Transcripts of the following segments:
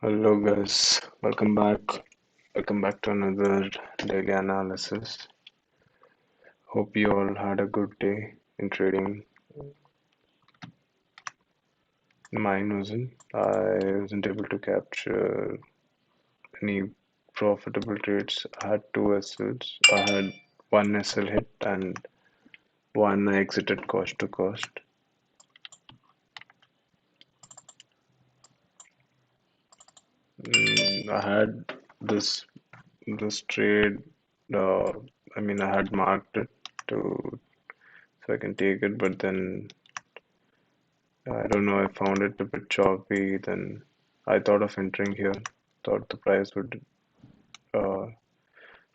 Hello guys, welcome back. Welcome back to another daily analysis. Hope you all had a good day in trading. Mine wasn't. I wasn't able to capture any profitable trades. I had two SLs. I had one SL hit and one I exited cost to cost. I had this trade. Uh, I had marked it to so I can take it, but then I don't know, I found it a bit choppy. Then I thought of entering here, thought the price would. Uh,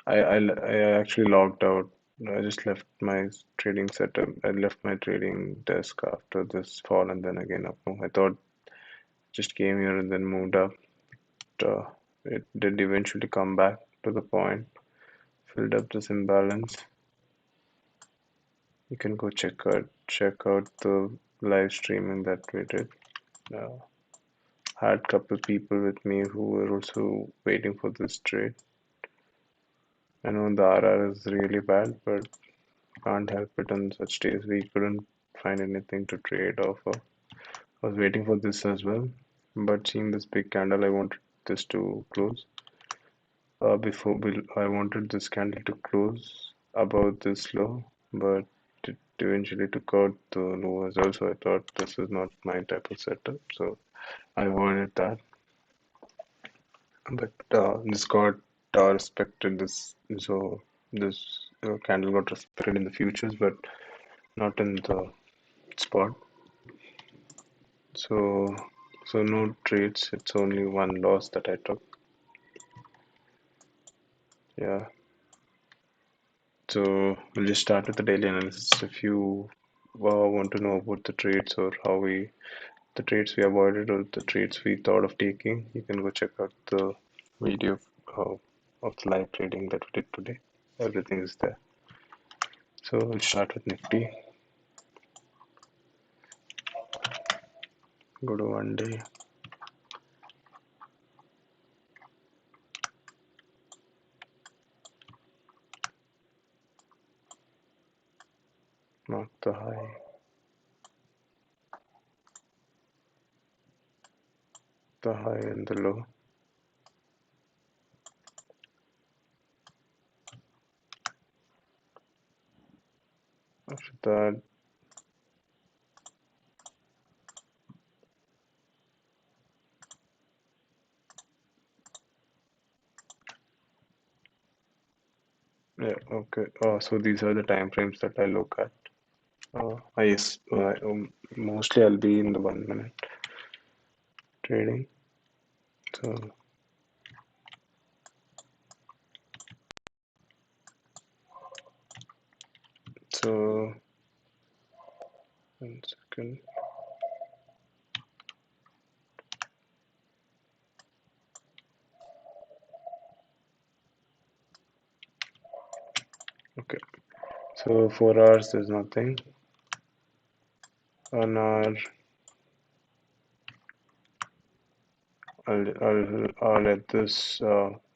I actually logged out. I just left my trading setup. I left my trading desk after this fall and then again up. I thought just came here and then moved up. It did eventually come back to the point, filled up this imbalance. You can go check out the live streaming that we did. Uh, had couple people with me who were also waiting for this trade. I know the RR is really bad, but can't help it on such days. We couldn't find anything to trade off of. I was waiting for this as well, but seeing this big candle, I wanted this to close. I wanted this candle to close above this low, but it eventually took out the low as well. So I thought this is not my type of setup, so I avoided that. But this got respected. This candle got respected in the futures, but not in the spot. So so no trades. It's only one loss that I took. Yeah. So we'll just start with the daily analysis. If you want to know about the trades or the trades we avoided or the trades we thought of taking, you can go check out the video of the live trading that we did today. Everything is there. So we'll start with Nifty. Go to 1 day. Mark the high. The high and the low. After that, yeah, okay. So these are the time frames that I look at. Mostly I'll be in the 1 minute trading. So so 1 second. Okay. So 4 hours there's nothing. An hour I'll let this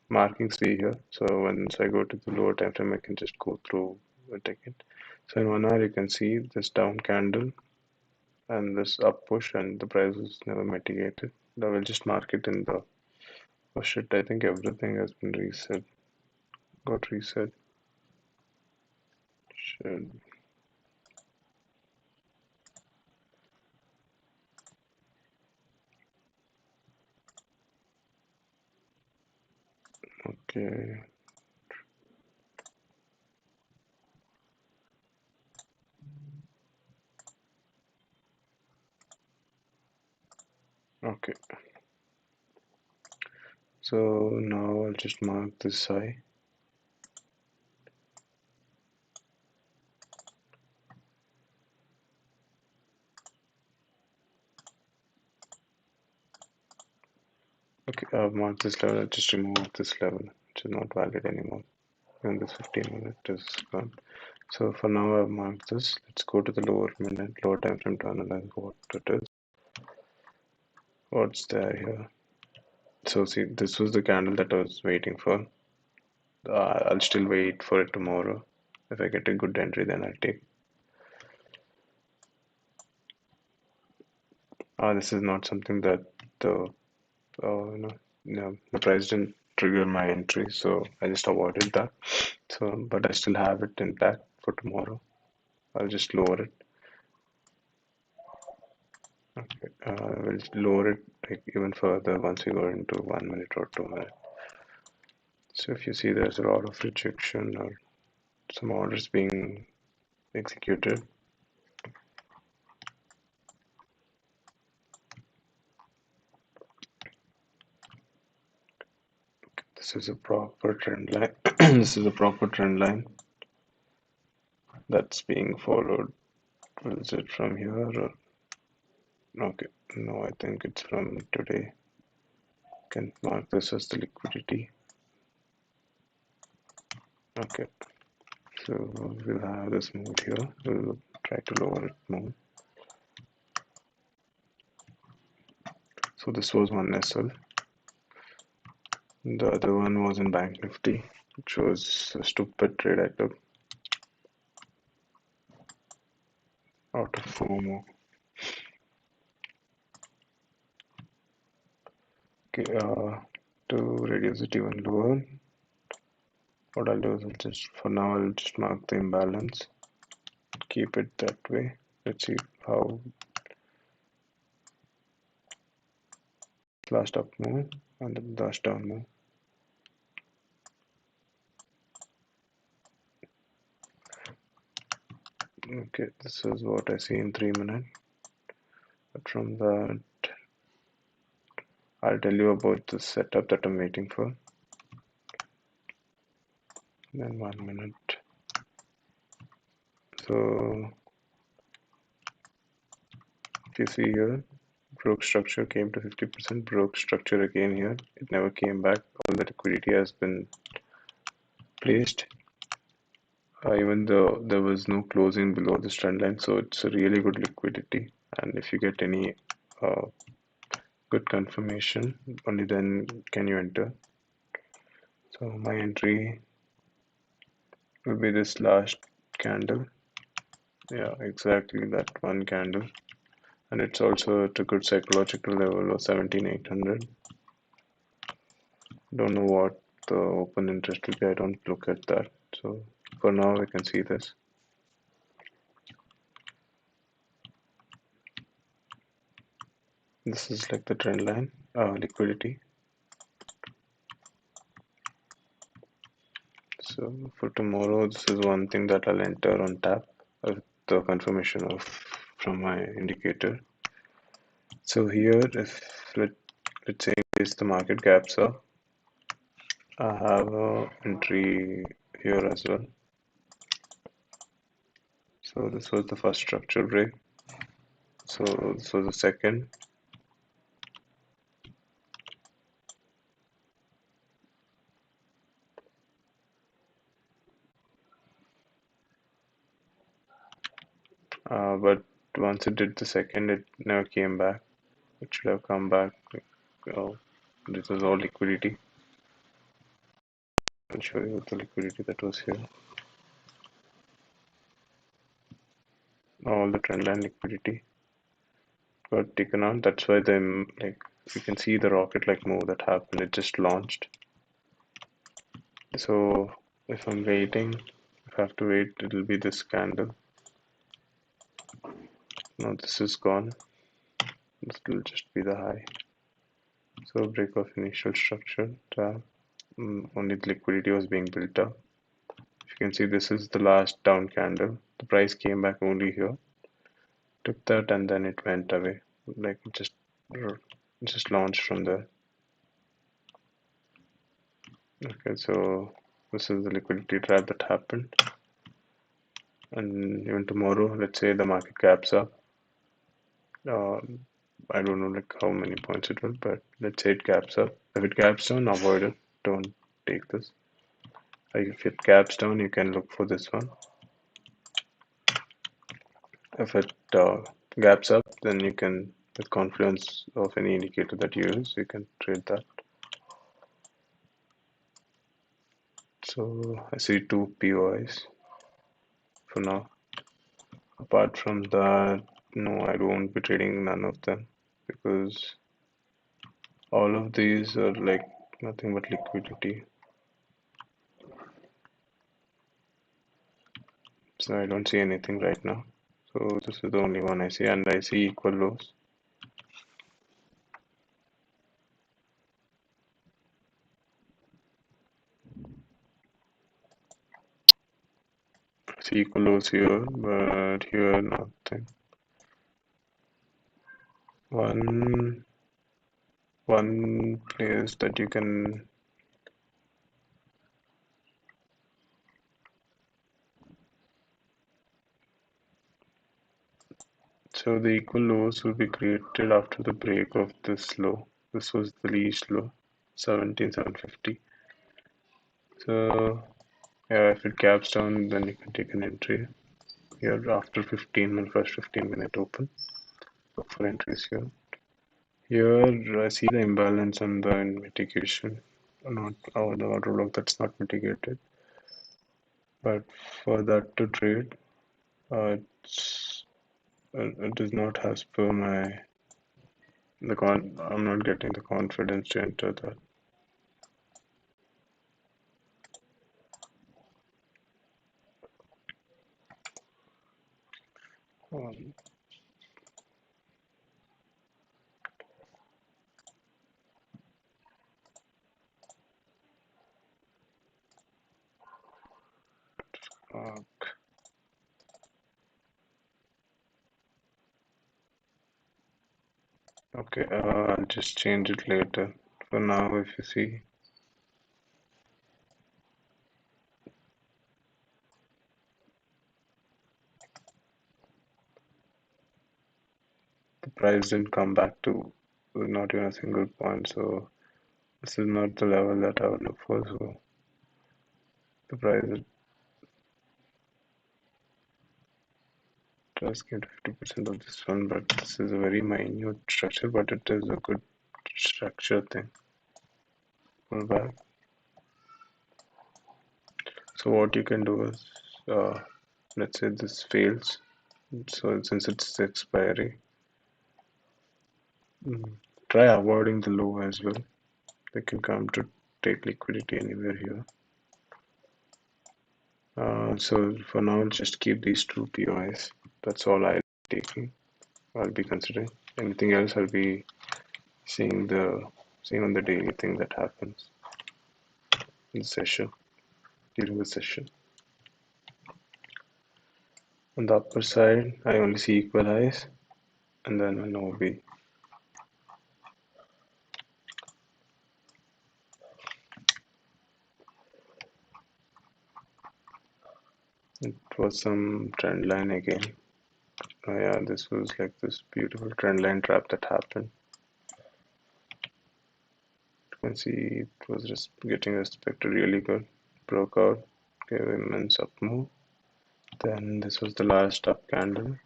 markings be here. So once I go to the lower time frame, I can just go through the ticket. So in 1 hour, you can see this down candle and this up push, and the price was never mitigated. I will just mark it in the. Oh shit! I think everything has been reset. Got reset. Shit. Okay. Okay. So now I'll just mark this high. Okay, I've marked this level. I'll just remove this level, which is not valid anymore. And this 15 minute is gone. So for now I've marked this. Let's go to the lower time frame to analyze what it is. What's there here? So see, this was the candle that I was waiting for. I'll still wait for it tomorrow. If I get a good entry, then I'll take. This is not something that the the price didn't trigger my entry, so I just avoided that. So, but I still have it intact for tomorrow. I'll just lower it. Okay, we'll lower it like even further once we go into 1 minute or 2 minutes. So if you see there's a lot of rejection or some orders being executed. This is a proper trend line. This is a proper trend line that's being followed. Is it from here or okay? No, I think it's from today. Can mark this as the liquidity. Okay, so we'll have this move here. We'll try to lower it more. So this was one SL. The other one was in Bank Nifty, which was a stupid trade I took out of FOMO. Okay, to reduce it even lower, what I'll do is I'll just, for now, I'll just mark the imbalance, keep it that way. Let's see how last up move and the last down move. Okay, this is what I see in 3 minutes. But from that, I'll tell you about the setup that I'm waiting for. Then 1 minute. So if you see here, broke structure came to 50%, broke structure again here. It never came back. All the liquidity has been placed, even though there was no closing below this trend line. So it's a really good liquidity. And if you get any good confirmation, only then can you enter. So my entry will be this last candle. Yeah, exactly that one candle. And it's also at a good psychological level of 17,800. Don't know what the open interest will be. I don't look at that. So for now, we can see this. This is like the trend line, liquidity. So for tomorrow, this is one thing that I'll enter on tap with the confirmation of from my indicator. So here, if let's say in case the market gaps up, I have a entry here as well. So this was the first structure break. So this was the second. But once it did the second, it never came back. It should have come back. Oh, this was all liquidity. I'll show you the liquidity that was here. All the trendline liquidity got taken out. That's why then, like, you can see the rocket-like move that happened. It just launched. So if I'm waiting, if I have to wait, it'll be this candle. Now this is gone. This will just be the high. So break of initial structure. Only the liquidity was being built up. If you can see, this is the last down candle. The price came back only here, took that, and then it went away. Like just launched from there. Okay, so this is the liquidity trap that happened. And even tomorrow, let's say the market gaps up. I don't know like how many points it will, but let's say it gaps up. If it gaps down, avoid it. Don't take this. Like if it gaps down, you can look for this one. If it gaps up, then you can, with confidence of any indicator that you use, you can trade that. So I see two POIs for now. Apart from that, no, I won't be trading none of them because all of these are like nothing but liquidity. So I don't see anything right now. So this is the only one I see, and I see equal lows. I see equal lows here, but here nothing. One place that you can. So the equal lows will be created after the break of this low. This was the least low, 17,750. So yeah, if it gaps down, then you can take an entry here after 15 minute, first 15-minute open. Look for entries here. Here I see the imbalance and the mitigation. Not the order block that's not mitigated. But for that to trade, it is not as per my I'm not getting the confidence to enter that. Um, uh, okay, I'll just change it later. For now, if you see, the price didn't come back to not even a single point, so this is not the level that I would look for. So the price does get 50% of this one, but this is a very minute structure, but it is a good structure thing. Pull back. So what you can do is, let's say this fails. So since it's expiry, try avoiding the low as well. They can come to take liquidity anywhere here. So for now, just keep these two POIs. That's all I'll be considering. Anything else, I'll be seeing on the daily thing that happens in the session during the session. On the upper side, I only see equal highs and then an OB. It was some trend line again. Oh yeah, this was like this beautiful trend line trap that happened. You can see it was just getting respected really good. Broke out, gave immense up move. Then this was the last up candle.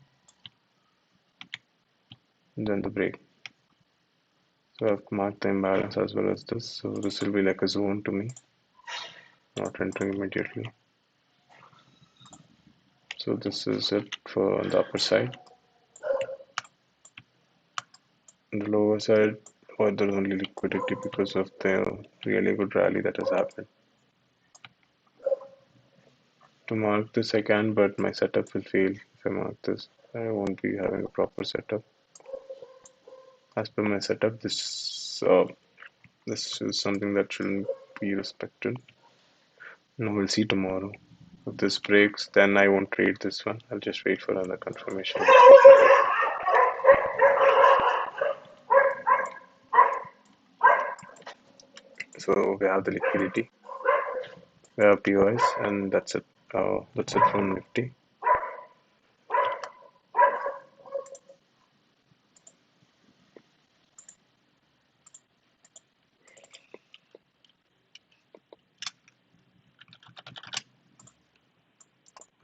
And then the break. So I've marked the imbalance as well as this. So this will be like a zone to me. Not entering immediately. So this is it for the upper side. On the lower side, there's only liquidity because of the really good rally that has happened. To mark this I can, but my setup will fail if I mark this. I won't be having a proper setup. As per my setup, this is something that shouldn't be respected. No, we'll see tomorrow. If this breaks, then I won't trade this one. I'll just wait for another confirmation. So we have the liquidity, we have POIs, and that's it. That's it from Nifty.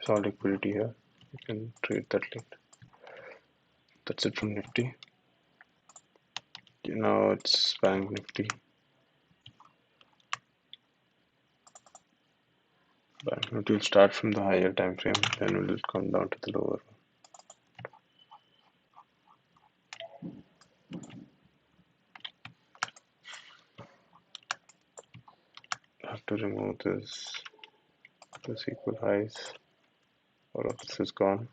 It's all liquidity here. You can trade that later. That's it from Nifty. Now it's Bank Nifty. But it will start from the higher time frame, then it will come down to the lower. I have to remove this equal highs. All of this is gone.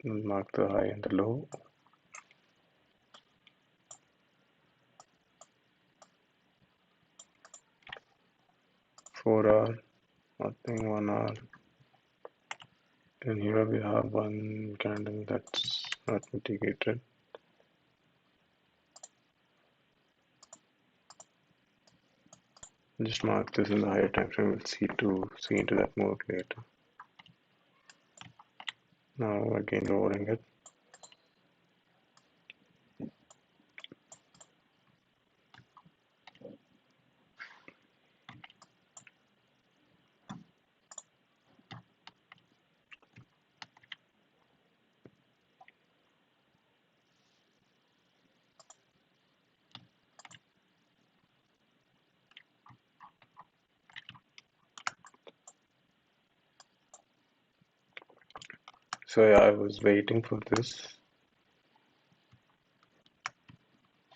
Mark the high and the low. 4 hour, nothing, 1 hour. And here we have one candle that's not mitigated. Just mark this in the higher time frame. We'll see into that more later. Now again lowering it. So yeah, I was waiting for this.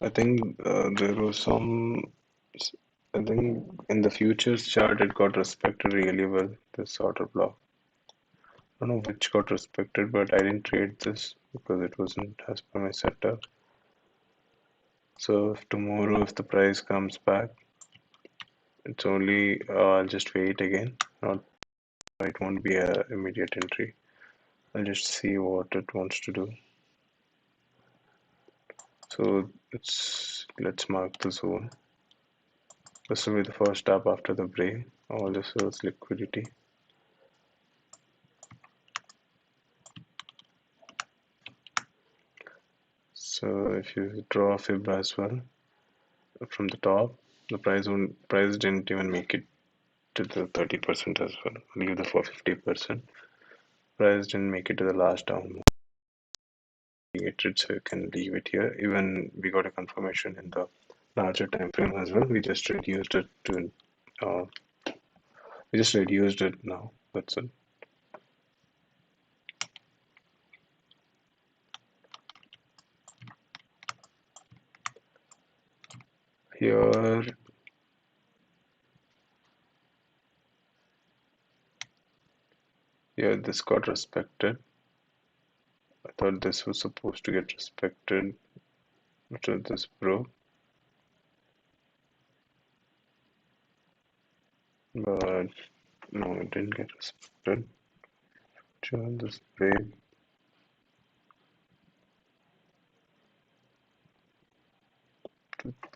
I think there was I think in the futures chart it got respected really well, this order block. I don't know which got respected, but I didn't trade this because it wasn't as per my setup. So if tomorrow, if the price comes back, it's only I'll just wait again. It won't be a immediate entry. I'll just see what it wants to do. So let's mark the zone. This will be the first step after the break. All this is liquidity. So if you draw a fib as well from the top, the price didn't even make it to the 30% as well. Leave the for 50%. Price didn't make it to the last down move. So you can leave it here. Even we got a confirmation in the larger time frame as well. We just reduced it now. That's it. Here this got respected. I thought this was supposed to get respected after this broke, but no, it didn't get respected. Join this break.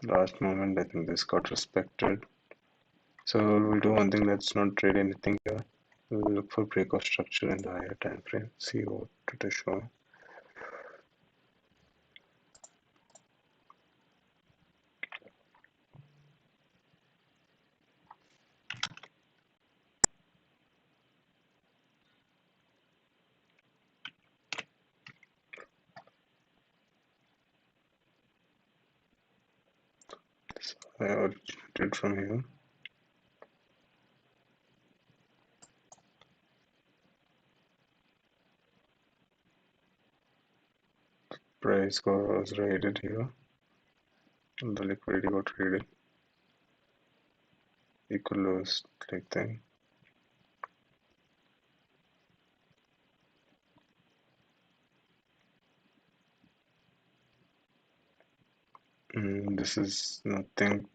Last moment, I think this got respected. So we'll do one thing. Let's not trade anything here. We'll look for break of structure in the higher time frame. See what it is showing. So I originated from here. Price was raided here, and the liquidity got raided. Equal lowest like thing. This is nothing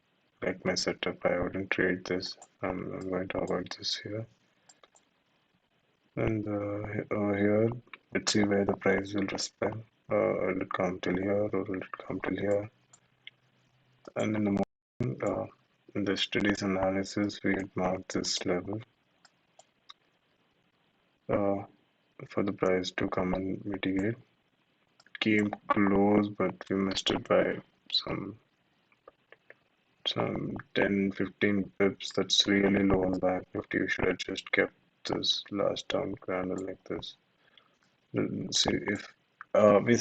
like my setup. I wouldn't trade this. I'm going to avoid this here. And over here, let's see where the price will respect. Will it come till here or will it come till here? And in the morning, in the studies analysis, we had marked this level for the price to come and mitigate. Came close, but we missed it by some 10-15 pips. That's really low on banknifty. You should have just kept this last down candle like this. See if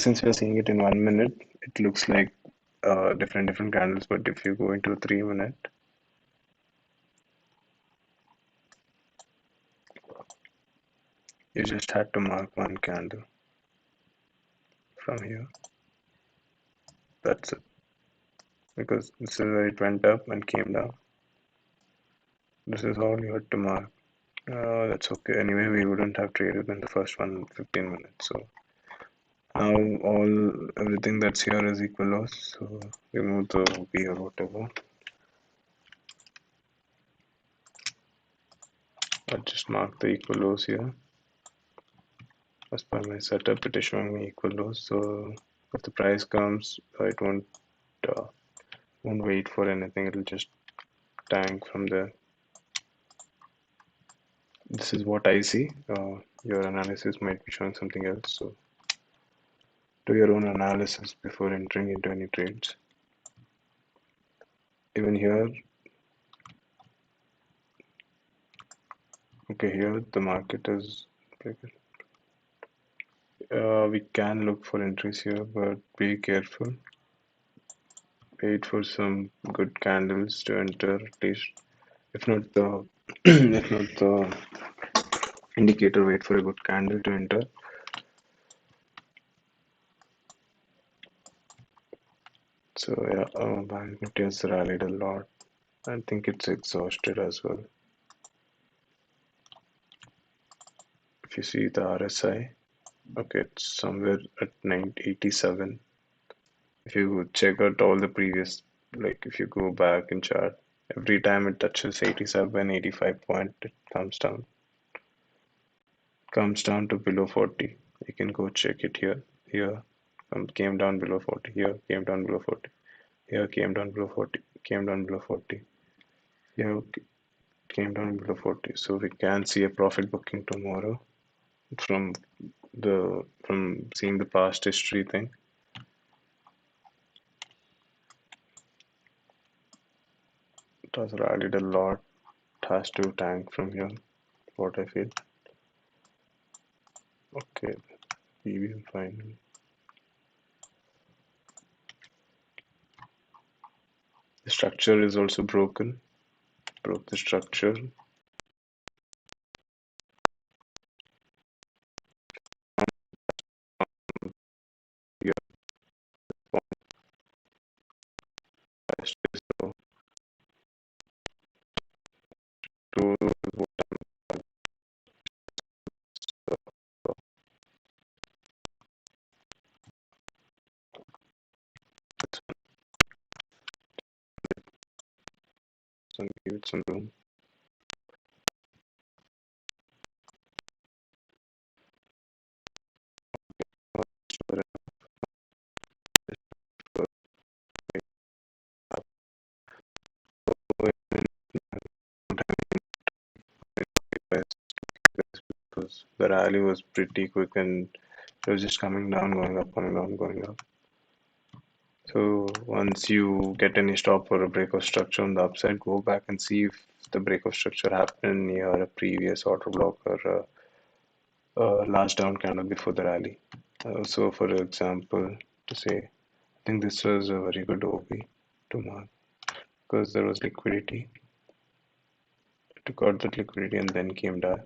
since we are seeing it in 1 minute, it looks like different candles, but if you go into 3 minute, you just had to mark one candle from here. That's it. Because this is where it went up and came down. This is all you had to mark. That's okay. Anyway, we wouldn't have traded in the first 15 minutes. So now everything that's here is equal loss. So remove the OP or whatever. I'll just mark the equal lows here. As per my setup, it is showing me equal lows. So if the price comes, it won't wait for anything. It'll just tank from there. This is what I see. Your analysis might be showing something else. So do your own analysis before entering into any trades. Even here, okay, here the market is we can look for entries here, but be careful. Wait for some good candles to enter at least. If not the if not the indicator, wait for a good candle to enter. So yeah, Bank Nifty has rallied a lot. I think it's exhausted as well. If you see the RSI, okay, it's somewhere at 987. If you check out all the previous, like if you go back and chart, every time it touches 87, 85 point, it comes down to below 40. You can go check it here. Here, came down below 40. Here, came down below 40. Here, came down below 40. Came down below 40. Here, came down below 40. So we can see a profit booking tomorrow from seeing the past history thing. It has rallied a lot. It has to tank from here, what I feel. Okay, PVM fine. The structure is also broken. Broke the structure. Yeah, so to give it some room. Because the rally was pretty quick and it was just coming down, going up, coming down, going up. So once you get any stop or a break of structure on the upside, go back and see if the break of structure happened near a previous order block or a large down candle before the rally. So for example, to say, I think this was a very good OP to mark because there was liquidity. It took out that liquidity and then came down.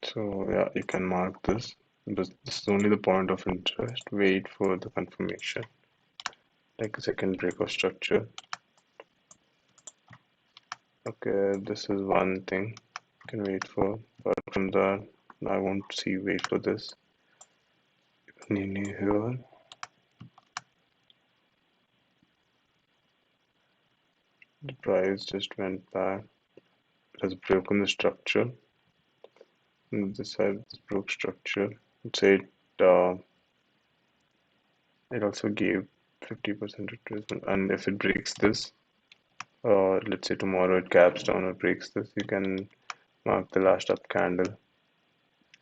So yeah, you can mark this. But this is only the point of interest. Wait for the confirmation, like a second break of structure. Okay, this is one thing you can wait for. But from that, I won't see wait for this. Here, the price just went back. It has broken the structure. And this side broke structure. Uh, it also gave 50% retracement. And if it breaks this, let's say tomorrow it gaps down or breaks this, you can mark the last up candle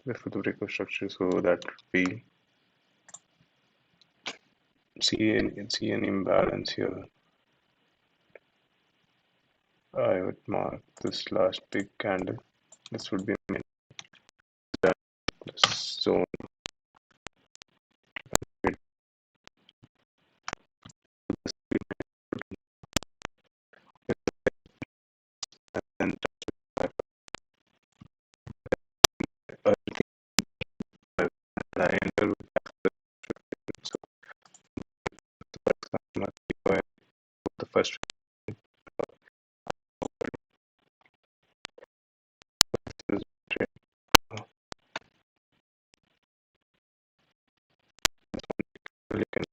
before the break of structure. So that would be see an imbalance here. I would mark this last big candle. This would be this zone I enter with so I'm not going the first trade. Really can